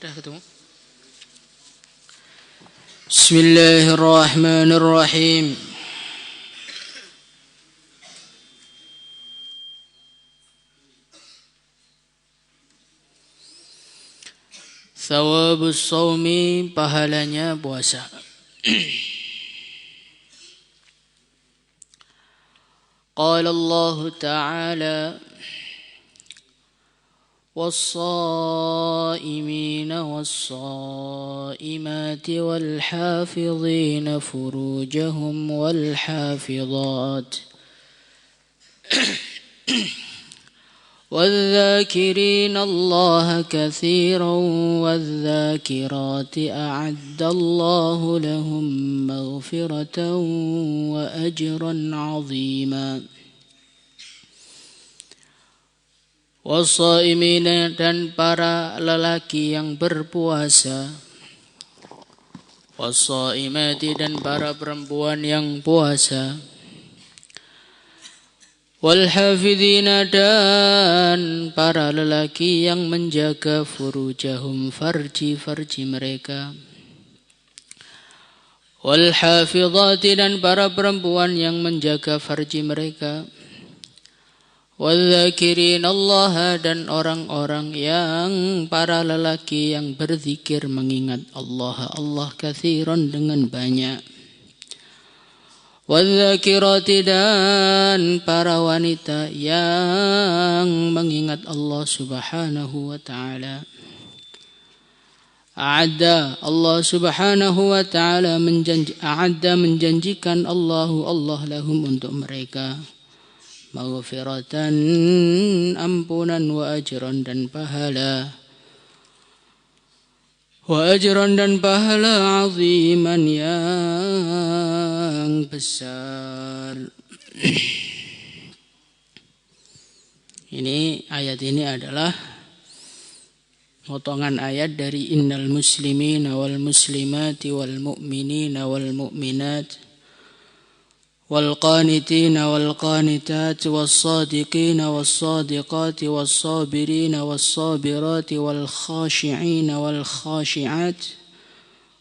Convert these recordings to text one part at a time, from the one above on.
Sudah ketemu? Bismillahirrahmanirrahim. Thawabus sawmi, pahalanya puasa. Qala Allah Ta'ala والصائمين والصائمات والحافظين فروجهم والحافظات والذاكرين الله كثيرا والذاكرات أعد الله لهم مغفرة وأجرا عظيما. Wasaimina, dan para lelaki yang berpuasa, wasaimati, dan para perempuan yang puasa, walhafidhina, dan para lelaki yang menjaga furujahum, farji mereka, walhafidhati, dan para perempuan yang menjaga farji mereka, Wadzakirin Allah, dan orang-orang yang para lelaki yang berzikir mengingat Allah katsiran, dengan banyak. Wadzakirati, dan para wanita yang mengingat Allah Subhanahu wa ta'ala. A'adda Allah Subhanahu wa ta'ala menjanjikan Allah lahum, untuk mereka, maghfiratan, ampunan, wa ajran, dan pahala, aziman, yang besar. Ayat ini adalah potongan ayat dari innal muslimina wal muslimati wal mu'minina wal mu'minat والقانتين والقانتات والصادقين والصادقات والصابرين والصابرات والخاشعين والخاشعات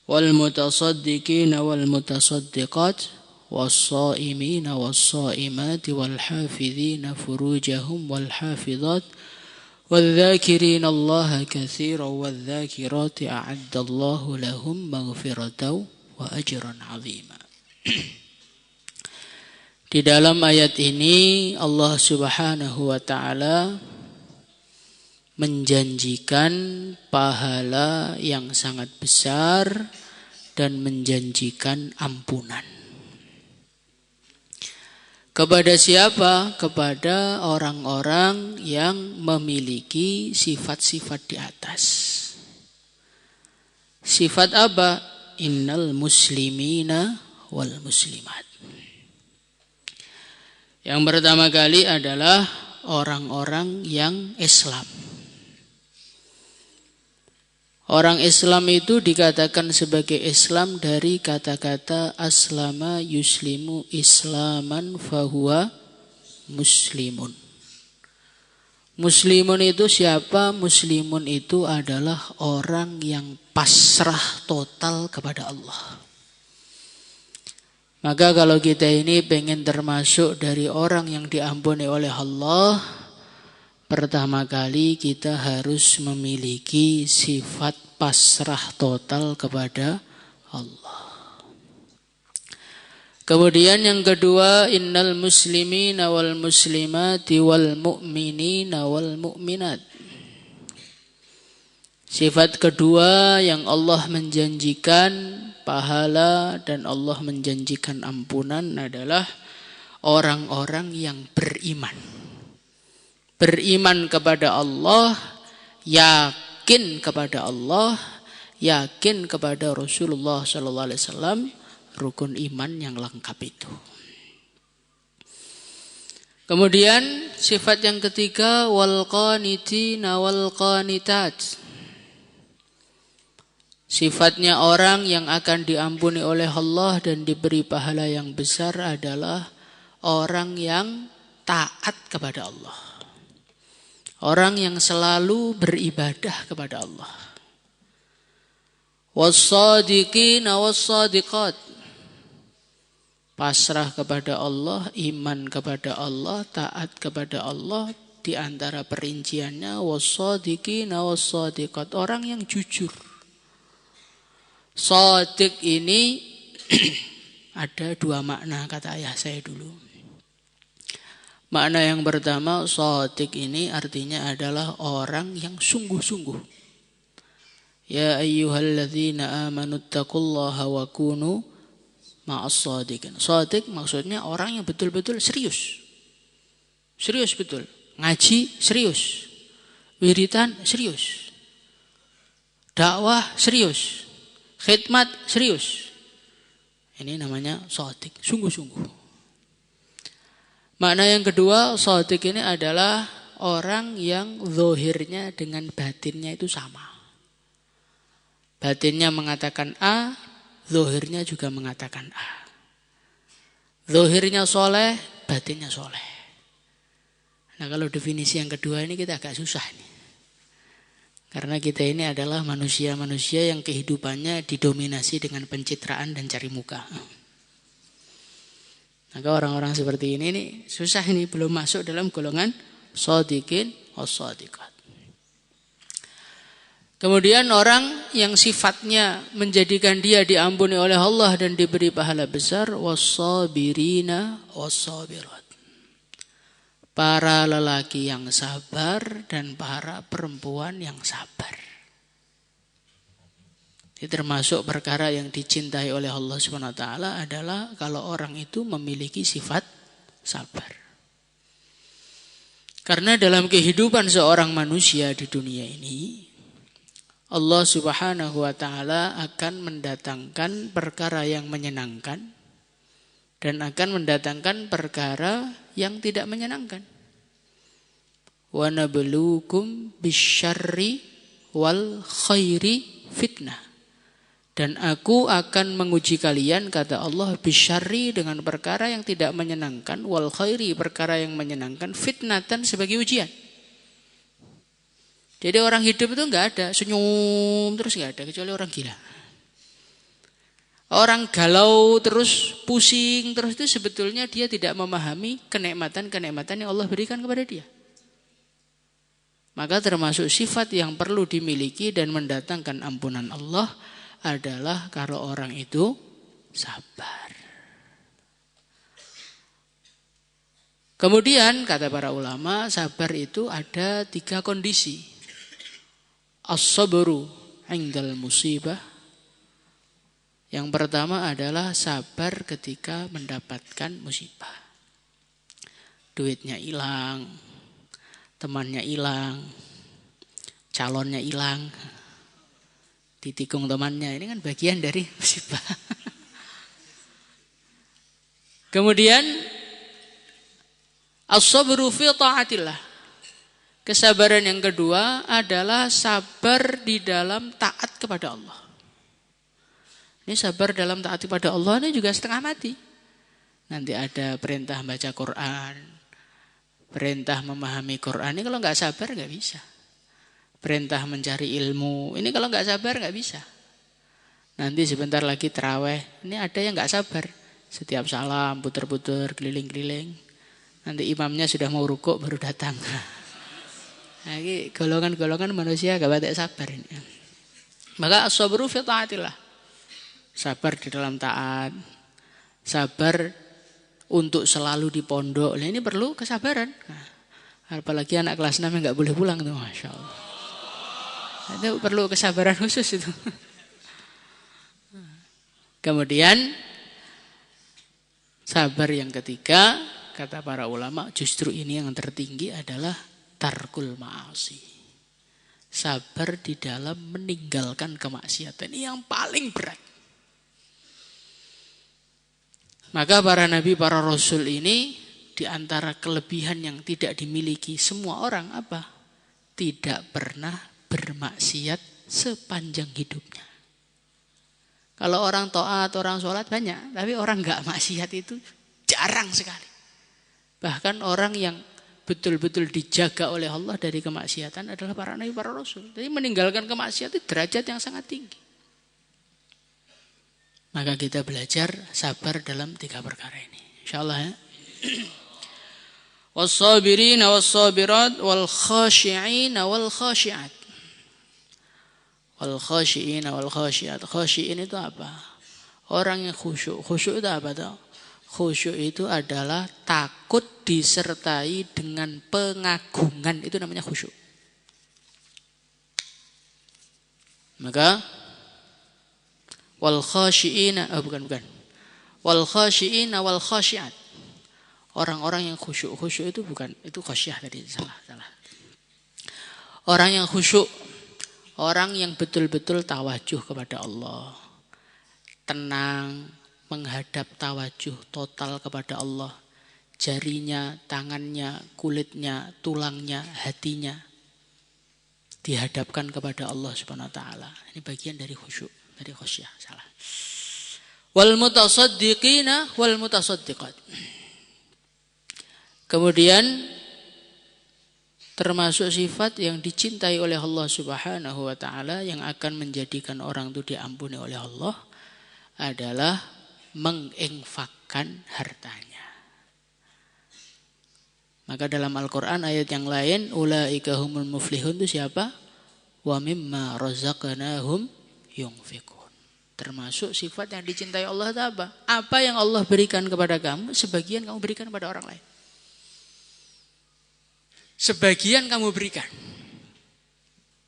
والمتصدقين والمتصدقات والصائمين والصائمات والحافظين فروجهم والحافظات والذاكرين الله كثيرا والذاكرات أعد الله لهم مغفرة وأجرا عظيما. Di dalam ayat ini Allah Subhanahu wa ta'ala menjanjikan pahala yang sangat besar dan menjanjikan ampunan. Kepada siapa? Kepada orang-orang yang memiliki sifat-sifat di atas. Sifat apa? Innal muslimina wal muslimat. Yang pertama kali adalah orang-orang yang Islam. Orang Islam itu dikatakan sebagai Islam dari kata-kata aslama yuslimu islaman fahuwa muslimun. Muslimun itu siapa? Muslimun itu adalah orang yang pasrah total kepada Allah. Maka kalau kita ini pengen termasuk dari orang yang diampuni oleh Allah, pertama kali kita harus memiliki sifat pasrah total kepada Allah. Kemudian yang kedua, innal muslimina wal muslimati wal mu'minina wal mu'minat. Sifat kedua yang Allah menjanjikan pahala dan Allah menjanjikan ampunan adalah orang-orang yang beriman. Beriman kepada Allah, yakin kepada Allah, yakin kepada Rasulullah SAW, rukun iman yang lengkap itu. Kemudian sifat yang ketiga, wal qanitina wal qanitat. Sifatnya orang yang akan diampuni oleh Allah dan diberi pahala yang besar adalah orang yang taat kepada Allah. Orang yang selalu beribadah kepada Allah. Was-shadiqina was-shadiqat. Pasrah kepada Allah, iman kepada Allah, taat kepada Allah. Di antara perinciannya was-shadiqina was-shadiqat, orang yang jujur. Shadiq ini ada dua makna kata ayah saya dulu. Makna yang pertama, shadiq ini artinya adalah orang yang sungguh-sungguh. Ya ayyuhalladzina amanu taqullaha wa kunu ma'as-shadiqin. Shadiq maksudnya orang yang betul-betul serius. Serius betul. Ngaji serius. Wiritan serius. Dakwah serius. Khidmat serius. Ini namanya shadiq, sungguh-sungguh. Makna yang kedua, shadiq ini adalah orang yang zahirnya dengan batinnya itu sama. Batinnya mengatakan A, zahirnya juga mengatakan A. Zahirnya soleh, batinnya soleh. Nah kalau definisi yang kedua ini kita agak susah nih. Karena kita ini adalah manusia-manusia yang kehidupannya didominasi dengan pencitraan dan cari muka. Maka orang-orang seperti ini nih, susah ini, belum masuk dalam golongan shadiqin was-shadiqat. Kemudian orang yang sifatnya menjadikan dia diampuni oleh Allah dan diberi pahala besar, was-sabirina was-sabirat. Para lelaki yang sabar dan para perempuan yang sabar. Ini termasuk perkara yang dicintai oleh Allah SWT adalah kalau orang itu memiliki sifat sabar. Karena dalam kehidupan seorang manusia di dunia ini, Allah Subhanahu wa taala akan mendatangkan perkara yang menyenangkan dan akan mendatangkan perkara yang tidak menyenangkan. Wa nabluukum bisyarri wal khairi fitnah. Dan aku akan menguji kalian, kata Allah, bisyarri dengan perkara yang tidak menyenangkan, wal khairi perkara yang menyenangkan, fitnatan sebagai ujian. Jadi orang hidup itu enggak ada senyum terus, enggak ada, kecuali orang gila. Orang galau terus, pusing terus, itu sebetulnya dia tidak memahami kenikmatan-kenikmatan yang Allah berikan kepada dia. Maka termasuk sifat yang perlu dimiliki dan mendatangkan ampunan Allah adalah kalau orang itu sabar. Kemudian kata para ulama, sabar itu ada 3 kondisi. As-sabru 'indal musibah. Yang pertama adalah sabar ketika mendapatkan musibah. Duitnya hilang, temannya hilang, calonnya hilang, ditikung temannya. Ini kan bagian dari musibah. Kemudian as-sabru fi ta'atillah. Kesabaran yang kedua adalah sabar di dalam taat kepada Allah. Ini sabar dalam taat kepada Allah ini juga setengah mati. Nanti ada perintah baca Quran, perintah memahami Quran. Ini kalau nggak sabar nggak bisa. Perintah mencari ilmu. Ini kalau nggak sabar nggak bisa. Nanti sebentar lagi taraweh. Ini ada yang nggak sabar. Setiap salam puter-puter, keliling-keliling. Nanti imamnya sudah mau rukuk baru datang. Nah, ini golongan-golongan manusia gak batik sabar ini. Maka as-sabru fi ta'atillah. Sabar di dalam taat. Sabar untuk selalu di pondok. Nah, ini perlu kesabaran. Nah, apalagi anak kelas 6 yang gak boleh pulang tuh, Masya Allah. Itu perlu kesabaran khusus itu. Kemudian sabar yang ketiga, kata para ulama, justru ini yang tertinggi adalah tarkul ma'asi. Sabar di dalam meninggalkan kemaksiatan. Ini yang paling berat. Maka para nabi, para rasul ini di antara kelebihan yang tidak dimiliki semua orang apa? Tidak pernah bermaksiat sepanjang hidupnya. Kalau orang taat, orang sholat banyak. Tapi orang gak maksiat itu jarang sekali. Bahkan orang yang betul-betul dijaga oleh Allah dari kemaksiatan adalah para nabi, para rasul. Jadi meninggalkan kemaksiatan itu derajat yang sangat tinggi. Maka kita belajar sabar dalam 3 perkara ini. Insyaallah ya. Was-sabirina was-sabirat wal khashi'ina wal khashi'at. Wal khashi'ina wal khashi'at. Khashi'in itu apa? Orang yang khusyuk. Khusyuk itu apa tuh? Khusyuk itu adalah takut disertai dengan pengagungan. Itu namanya khusyuk. Maka wal khashi'ina, bukan. Wal khashi'ina wal khashi'at. Orang-orang yang khusyuk. Khusyuk itu bukan, itu khasyah tadi, salah. Orang yang khusyuk, orang yang betul-betul tawajuh kepada Allah. Tenang, menghadap tawajuh total kepada Allah. Jarinya, tangannya, kulitnya, tulangnya, hatinya dihadapkan kepada Allah Subhanahu wa taala. Ini bagian dari khusyuk, dari khasyah, salah. Wal mutasaddiqina wal mutasaddiqat. Kemudian termasuk sifat yang dicintai oleh Allah Subhanahu wa taala yang akan menjadikan orang itu diampuni oleh Allah adalah menginfakkan hartanya. Maka dalam Al-Qur'an ayat yang lain ulaika humul muflihun itu siapa? Wa mimma razaqnahum yunfikun. Termasuk sifat yang dicintai Allah itu apa? Apa yang Allah berikan kepada kamu, sebagian kamu berikan kepada orang lain. Sebagian kamu berikan.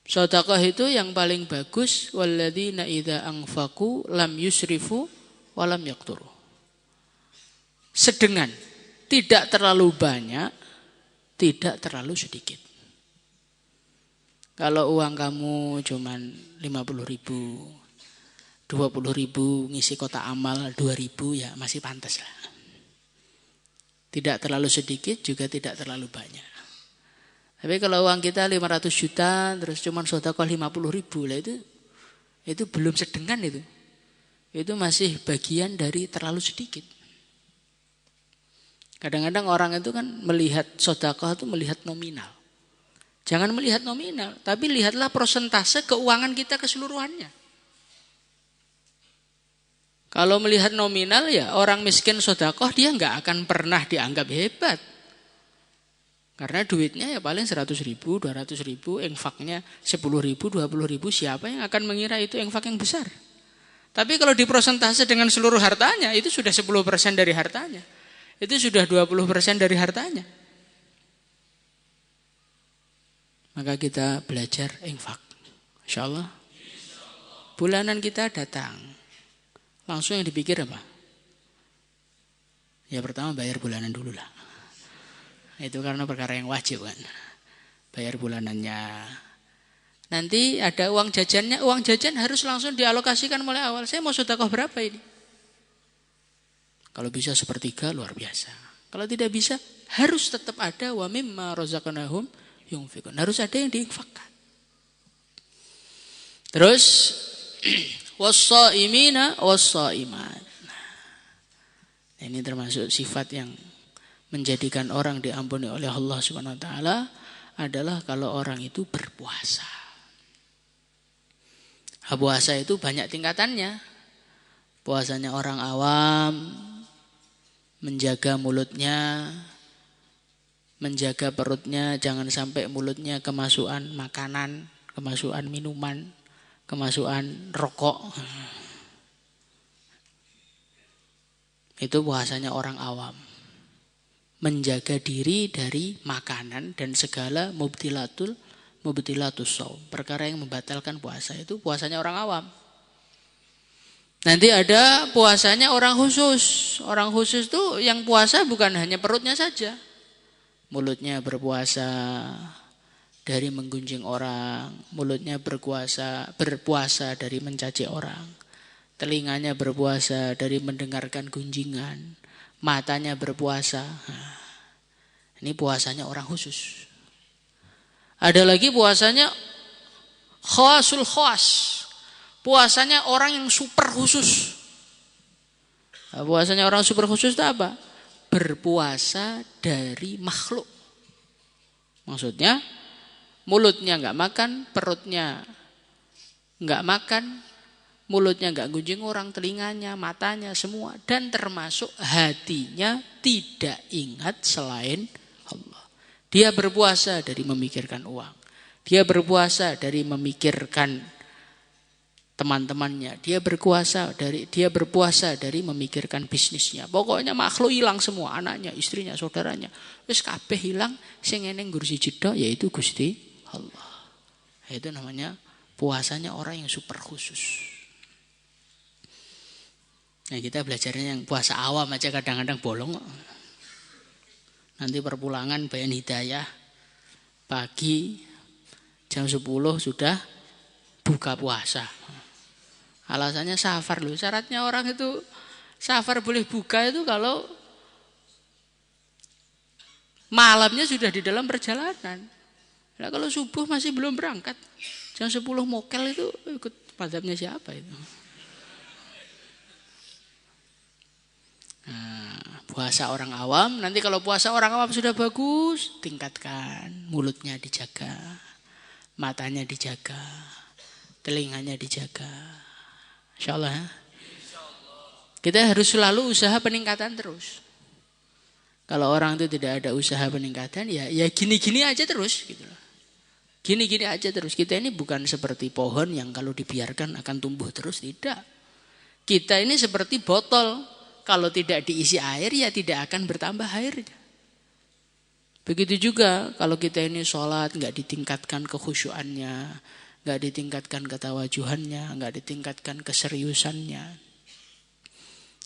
Sedekah itu yang paling bagus walladzina idza anfaqu lam yusrifu wa lam yaqturu. Sedengan, tidak terlalu banyak, tidak terlalu sedikit. Kalau uang kamu cuman 50.000, 20.000 ngisi kotak amal 2.000 ya masih pantas lah. Tidak terlalu sedikit juga tidak terlalu banyak. Tapi kalau uang kita 500 juta terus cuma sedekah 50.000 lah itu belum sedengan itu. Itu masih bagian dari terlalu sedikit. Kadang-kadang orang itu kan melihat sedekah itu melihat nominal. Jangan melihat nominal, tapi lihatlah persentase keuangan kita keseluruhannya. Kalau melihat nominal ya orang miskin sedekah dia nggak akan pernah dianggap hebat. Karena duitnya ya paling 100.000, 200.000, infaknya 10.000, 20.000, siapa yang akan mengira itu infak yang besar? Tapi kalau diprosentase dengan seluruh hartanya, itu sudah 10% dari hartanya. Itu sudah 20% dari hartanya. Maka kita belajar infak. Insyaallah. Bulanan kita datang. Langsung yang dipikir apa? Ya pertama bayar bulanan dulu lah. Itu karena perkara yang wajib kan. Bayar bulanannya. Nanti ada uang jajannya. Uang jajan harus langsung dialokasikan mulai awal. Saya mau sedekah berapa ini? Kalau bisa 1/3 luar biasa. Kalau tidak bisa harus tetap ada wa mimma razaqnahum yunfikun. Harus ada yang diinfakkan. Terus was-shaimina was-shaimat. Ini termasuk sifat yang menjadikan orang diampuni oleh Allah Subhanahu wa taala adalah kalau orang itu berpuasa. Puasa itu banyak tingkatannya. Puasanya orang awam, menjaga mulutnya, menjaga perutnya, jangan sampai mulutnya kemasukan makanan, kemasukan minuman, kemasukan rokok. Itu puasanya orang awam. Menjaga diri dari makanan dan segala mubtilatus shaum. Perkara yang membatalkan puasa itu puasanya orang awam. Nanti ada puasanya orang khusus. Orang khusus itu yang puasa bukan hanya perutnya saja. Mulutnya berpuasa dari menggunjing orang, mulutnya berpuasa dari mencaci orang. Telinganya berpuasa dari mendengarkan gunjingan. Matanya berpuasa. Nah, ini puasanya orang khusus. Ada lagi puasanya khasul khas. Puasanya orang yang super khusus. Nah, puasanya orang super khusus itu apa? Berpuasa dari makhluk. Maksudnya mulutnya enggak makan, perutnya enggak makan, mulutnya nggak gunjing orang, telinganya, matanya, semua. Dan termasuk hatinya tidak ingat selain Allah. Dia berpuasa dari memikirkan uang. Dia berpuasa dari memikirkan teman-temannya. Dia berpuasa dari memikirkan bisnisnya. Pokoknya makhluk hilang semua, anaknya, istrinya, saudaranya. Wis kabeh hilang, sing eneng Gusti Jedha yaitu Gusti Allah. Itu namanya puasanya orang yang super khusus. Nah, kita belajarnya yang puasa awam aja kadang-kadang bolong. Nanti perpulangan Bayan Hidayah pagi jam 10 sudah buka puasa. Alasannya safar loh. Syaratnya orang itu safar boleh buka itu kalau malamnya sudah di dalam perjalanan. Nah, kalau subuh masih belum berangkat, jam 10 mokel itu ikut mazhabnya siapa itu? Nah, puasa orang awam, nanti kalau puasa orang awam sudah bagus, tingkatkan, mulutnya dijaga, matanya dijaga, telinganya dijaga. Insyaallah ya. Kita harus selalu usaha peningkatan terus. Kalau orang itu tidak ada usaha peningkatan, ya gini-gini aja terus gitu loh. Gini-gini aja terus. Kita ini bukan seperti pohon yang kalau dibiarkan akan tumbuh terus, tidak. Kita ini seperti botol. Kalau tidak diisi air, ya tidak akan bertambah airnya. Begitu juga kalau kita ini sholat, nggak ditingkatkan kekhusyuannya, nggak ditingkatkan ketawajuhannya, nggak ditingkatkan keseriusannya.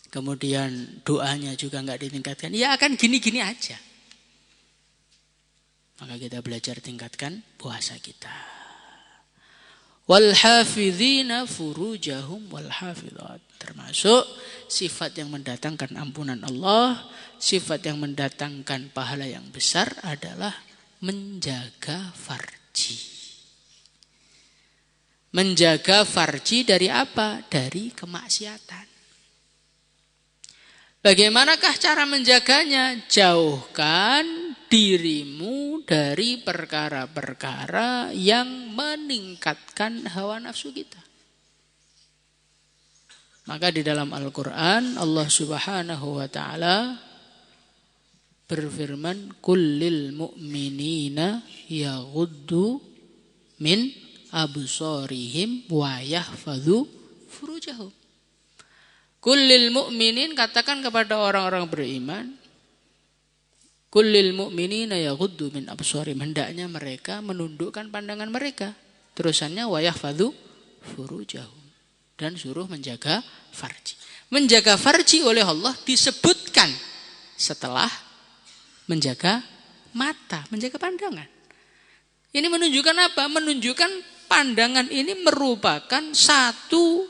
Kemudian doanya juga nggak ditingkatkan, ya akan gini-gini aja. Maka kita belajar tingkatkan puasa kita. Wal hafizina furujahum wal hafizat. Termasuk sifat yang mendatangkan ampunan Allah, sifat yang mendatangkan pahala yang besar adalah menjaga farji. Menjaga farji dari apa? Dari kemaksiatan. Bagaimanakah cara menjaganya? Jauhkan dirimu dari perkara-perkara yang meningkatkan hawa nafsu kita. Maka di dalam Al-Quran Allah Subhanahu wa ta'ala berfirman, kullil mu'minina yaghuddu min absarihim wa yahfadhu furujahum. Kullil mu'minin, katakan kepada orang-orang beriman, kullil mu'minina yaghuddu min absarihim, hendaknya mereka menundukkan pandangan mereka. Terusannya wa yahfadhu furujahum, dan suruh menjaga farji. Menjaga farji oleh Allah disebutkan setelah menjaga mata, menjaga pandangan. Ini menunjukkan apa? Menunjukkan pandangan ini merupakan satu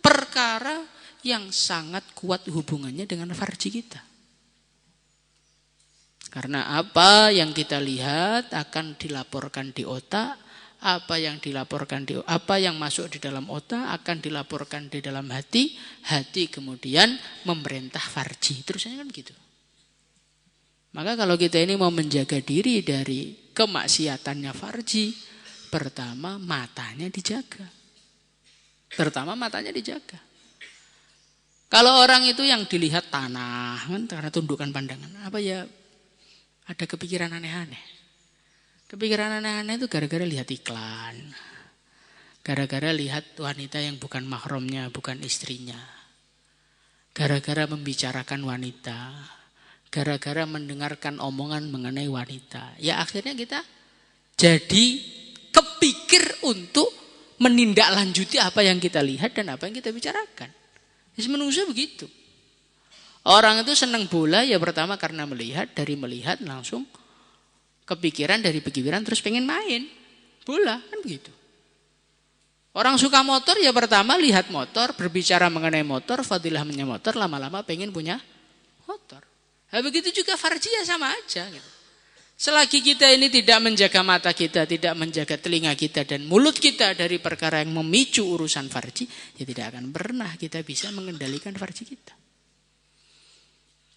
perkara yang sangat kuat hubungannya dengan farji kita. Karena apa yang kita lihat akan dilaporkan di otak, apa yang masuk di dalam otak akan dilaporkan di dalam hati, hati kemudian memerintah farji. Terusnya kan gitu. Maka kalau kita ini mau menjaga diri dari kemaksiatannya farji, pertama matanya dijaga. Kalau orang itu yang dilihat tanah, kan karena tundukkan pandangan, apa ya, ada kepikiran aneh-aneh. Kepikiran aneh-aneh itu gara-gara lihat iklan. Gara-gara lihat wanita yang bukan mahramnya, bukan istrinya. Gara-gara membicarakan wanita. Gara-gara mendengarkan omongan mengenai wanita. Ya akhirnya kita jadi kepikir untuk menindaklanjuti apa yang kita lihat dan apa yang kita bicarakan. Jadi manusia begitu. Orang itu senang bola ya pertama karena melihat, dari melihat langsung kepikiran, dari pikiran terus pengen main bola, kan begitu. Orang suka motor ya pertama lihat motor, berbicara mengenai motor, fadilahnya motor, lama-lama pengen punya motor. Nah, begitu juga farji ya sama aja gitu. Selagi kita ini tidak menjaga mata kita, tidak menjaga telinga kita dan mulut kita dari perkara yang memicu urusan farji, ya tidak akan pernah kita bisa mengendalikan farji kita.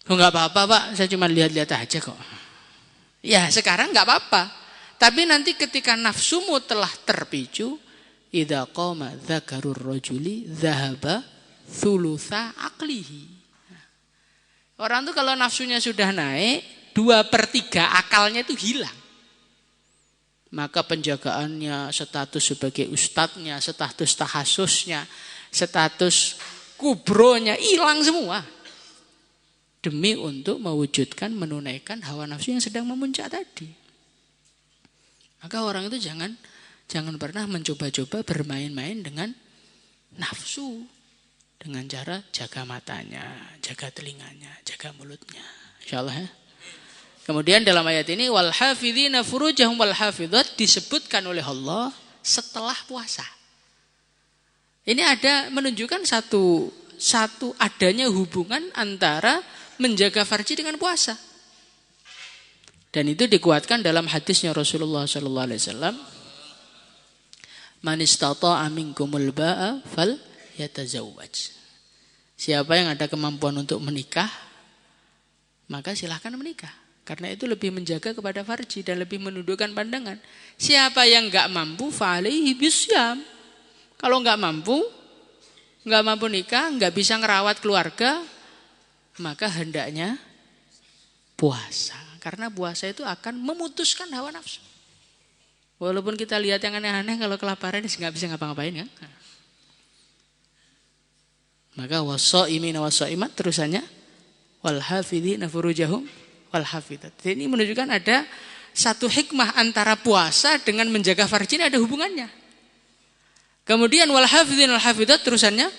Oh, enggak apa-apa Pak, saya cuma lihat-lihat aja kok. Ya sekarang enggak apa-apa. Tapi nanti ketika nafsumu telah terpicu, idza qama dzakarur rajuli dzahaba thulutsa aqlihi. Orang tuh kalau nafsunya sudah naik, 2/3 akalnya itu hilang. Maka penjagaannya, status sebagai ustadznya, status tahasusnya, status kubronya hilang semua. Demi untuk mewujudkan, menunaikan hawa nafsu yang sedang memuncak tadi. Maka orang itu jangan pernah mencoba-coba bermain-main dengan nafsu. Dengan cara jaga matanya, jaga telinganya, jaga mulutnya. Insyaallah ya. Kemudian dalam ayat ini wal hafizina furujahum wal hafizat disebutkan oleh Allah setelah puasa. Ini ada menunjukkan satu adanya hubungan antara menjaga farji dengan puasa. Dan itu dikuatkan dalam hadisnya Rasulullah sallallahu alaihi wasallam, man istata'a minkumul ba'a fal yatazawwaj. Siapa yang ada kemampuan untuk menikah, maka silahkan menikah. Karena itu lebih menjaga kepada farji dan lebih menundukkan pandangan. Siapa yang enggak mampu fa'alaihi bisyam. Kalau enggak mampu nikah, enggak bisa ngerawat keluarga, maka hendaknya puasa. Karena puasa itu akan memutuskan hawa nafsu. Walaupun kita lihat yang aneh-aneh, kalau kelaparan enggak bisa ngapa-ngapain kan. Maka wasaimin wasaimat terusannya wal hafidhina furujahum wal hafidat. Ini menunjukkan ada satu hikmah antara puasa dengan menjaga farji, ini ada hubungannya. Kemudian wal hafidhin wal hafidat terusannya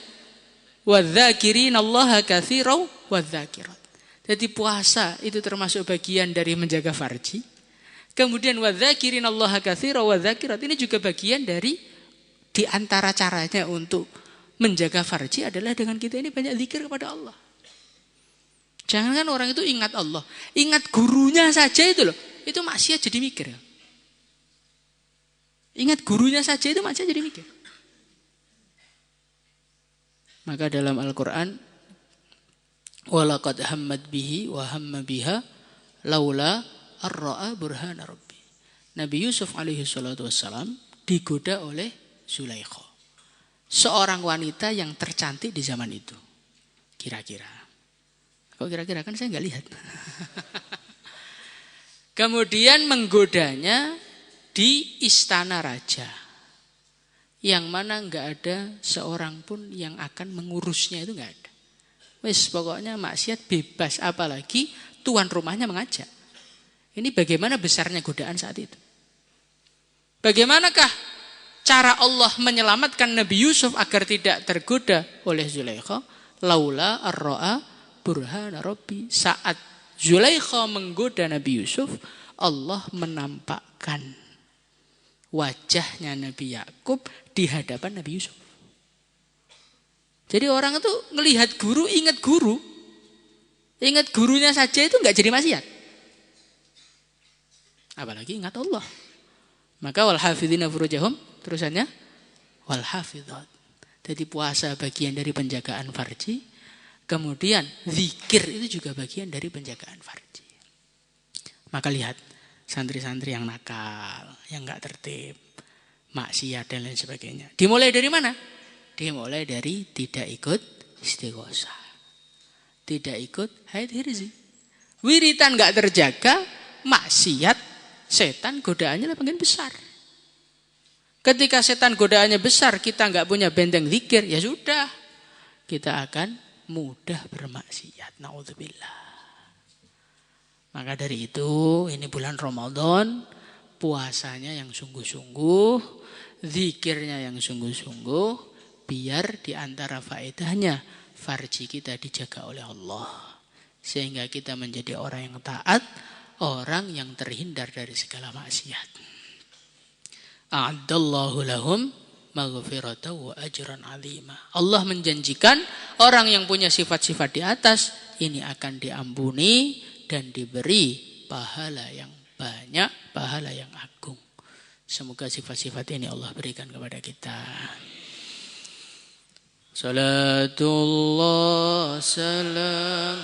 wadzakirinallaha katsiran wadzakirat. Jadi puasa itu termasuk bagian dari menjaga farji. Kemudian wadzakirinallaha katsiran wadzakirat ini juga bagian dari di antara caranya untuk menjaga farji adalah dengan kita ini banyak zikir kepada Allah. Jangan kan orang itu ingat Allah, ingat gurunya saja itu loh, itu maksiat jadi mikir. Ingat gurunya saja itu maksiat jadi mikir. Maka dalam Al-Quran, walaqad hammat bihi wa hamma biha laula ar-ra'a burhana rabbi. Nabi Yusuf alaihi salatu wassalam digoda oleh Zulaikha, seorang wanita yang tercantik di zaman itu. Kira-kira. Kok kira-kira kan saya nggak lihat. Kemudian menggodanya di istana raja, yang mana nggak ada seorang pun yang akan mengurusnya, itu nggak ada. Wes pokoknya maksiat bebas, apalagi tuan rumahnya mengajak. Ini bagaimana besarnya godaan saat itu. Bagaimanakah cara Allah menyelamatkan Nabi Yusuf agar tidak tergoda oleh Zulaikha? Laula ar-ra'a burhana rabbi. Saat Zulaikha menggoda Nabi Yusuf, Allah menampakkan wajahnya Nabi Yakub di hadapan Nabi Yusuf. Jadi orang itu ngelihat guru, ingat guru. Ingat gurunya saja itu enggak jadi maksiat. Apalagi ingat Allah. Maka wal hafizina furujahum terusannya wal hafizat. Jadi puasa bagian dari penjagaan farji. Kemudian zikir itu juga bagian dari penjagaan farji. Maka lihat santri-santri yang nakal, yang enggak tertib, maksiat dan lain sebagainya. Dimulai dari mana? Dimulai dari tidak ikut istighosah. Tidak ikut haid hirzi. Wiritan enggak terjaga, maksiat, setan godaannya lebih besar. Ketika setan godaannya besar, kita enggak punya benteng zikir, ya sudah. Kita akan mudah bermaksiat. Naudzubillah. Maka dari itu, ini bulan Ramadan, puasanya yang sungguh-sungguh, zikirnya yang sungguh-sungguh, biar di antara faedahnya farji kita dijaga oleh Allah. Sehingga kita menjadi orang yang taat, orang yang terhindar dari segala maksiat. A'addallahu lahum maghfiratan wa ajran 'azima. Allah menjanjikan orang yang punya sifat-sifat di atas ini akan diampuni dan diberi pahala yang banyak, pahala yang agung. Semoga sifat-sifat ini Allah berikan kepada kita. Salatullah salam